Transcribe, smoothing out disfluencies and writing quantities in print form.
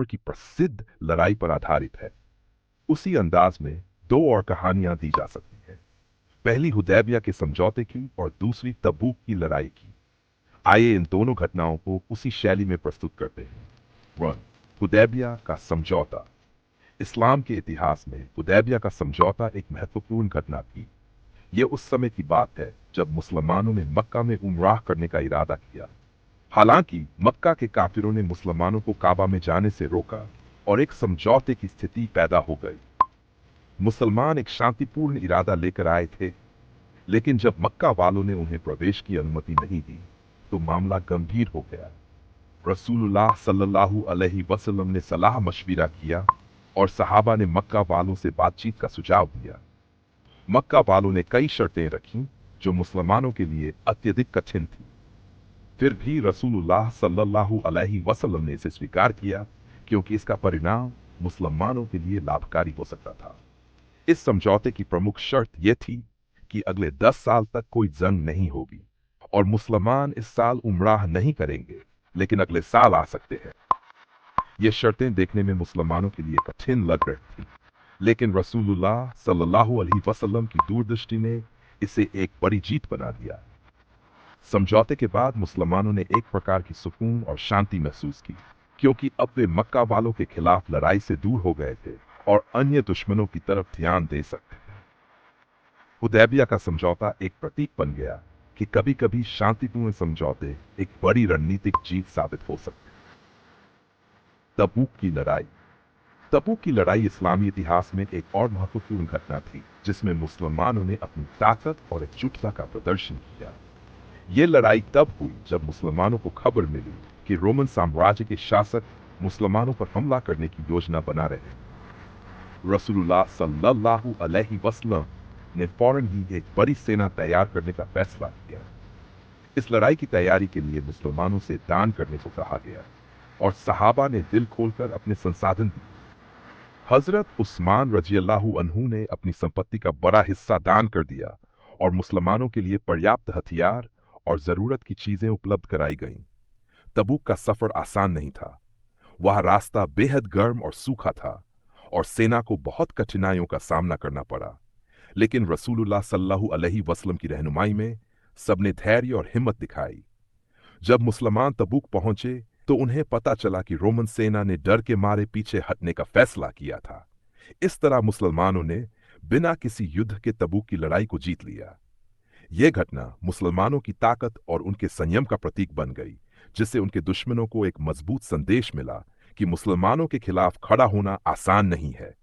खैबर की प्रसिद्ध लड़ाई पर आधारित है। उसी अंदाज में दो और कहानियां दी जा सकती हैं, पहली हुदैबिया के समझौते की और दूसरी तबूक की लड़ाई की। आइए इन दोनों घटनाओं को उसी शैली में प्रस्तुत करते हैं। 1. हुदैबिया का समझौता। इस्लाम के इतिहास में हुदैबिया का समझौता एक महत्वपूर्ण घटना थी। यह उस समय की बात है जब मुसलमानों ने मक्का में उमराह करने का इरादा किया। हालांकि मक्का के काफिरों ने मुसलमानों को काबा में जाने से रोका और एक समझौते की स्थिति पैदा हो गई। मुसलमान एक शांतिपूर्ण इरादा लेकर आए थे, लेकिन जब मक्का वालों ने उन्हें प्रवेश की अनुमति नहीं दी तो मामला गंभीर हो गया। रसूलुल्लाह सल्लल्लाहु अलैहि वसल्लम ने सलाह मशविरा किया और सहाबा ने मक्का वालों से बातचीत का सुझाव दिया। मक्का वालों ने कई शर्तें रखीं जो मुसलमानों के लिए अत्यधिक कठिन थी। फिर भी रसूलुल्लाह सल्लल्लाहु अलैहि वसल्लम ने इसे स्वीकार किया क्योंकि इसका परिणाम मुसलमानों के लिए लाभकारी हो सकता था। इस समझौते की प्रमुख शर्त यह थी कि अगले 10 साल तक कोई जंग नहीं होगी और मुसलमान इस साल उमराह नहीं करेंगे, लेकिन अगले साल आ सकते हैं। ये शर्तें देखने में मुसलमानों के लिए कठिन लग रही थी, लेकिन रसूलुल्लाह सल्लल्लाहु अलैहि वसल्लम की दूरदृष्टि ने इसे एक बड़ी जीत बना दिया। समझौते के बाद मुसलमानों ने एक प्रकार की सुकून और शांति महसूस की, क्योंकि अब वे मक्का वालों के खिलाफ लड़ाई से दूर हो गए थे और अन्य दुश्मनों की तरफ ध्यान दे सकते थे। हुदैबिया का समझौता एक प्रतीक बन गया कि कभी-कभी शांतिपूर्ण समझौते एक बड़ी रणनीतिक जीत साबित हो सकते हैं। तबूक की लड़ाई। तबूक की लड़ाई इस्लामी इतिहास में एक और महत्वपूर्ण घटना थी, जिसमें मुसलमानों ने अपनी ताकत और एकजुटता का प्रदर्शन किया। ये लड़ाई तब हुई जब मुसलमानों को खबर मिली कि रोमन साम्राज्य के शासक मुसलमानों पर हमला करने की योजना बना रहे हैं। रसूलुल्लाह सल्लल्लाहु अलैहि वसल्लम ने फौरन ही एक बड़ी सेना तैयार करने का फैसला किया। इस लड़ाई की तैयारी के लिए मुसलमानों से दान करने को कहा गया और सहाबा ने दिल खोलकर अपने संसाधन दिए। हजरत उस्मान रज़ियल्लाहु अन्हु ने अपनी संपत्ति का बड़ा हिस्सा दान कर दिया और मुसलमानों के लिए पर्याप्त हथियार और जरूरत की चीजें उपलब्ध कराई गईं। तबूक का सफर आसान नहीं था। वह रास्ता बेहद गर्म और सूखा था और सेना को बहुत कठिनाइयों का सामना करना पड़ा, लेकिन रसूलुल्लाह सल्लल्लाहु अलैहि वसल्लम की रहनुमाई में सबने धैर्य और हिम्मत दिखाई। जब मुसलमान तबूक पहुंचे तो उन्हें पता चला कि रोमन सेना ने डर के मारे पीछे हटने का फैसला किया था। इस तरह मुसलमानों ने बिना किसी युद्ध के तबूक की लड़ाई को जीत लिया। यह घटना मुसलमानों की ताकत और उनके संयम का प्रतीक बन गई, जिससे उनके दुश्मनों को एक मजबूत संदेश मिला कि मुसलमानों के खिलाफ खड़ा होना आसान नहीं है।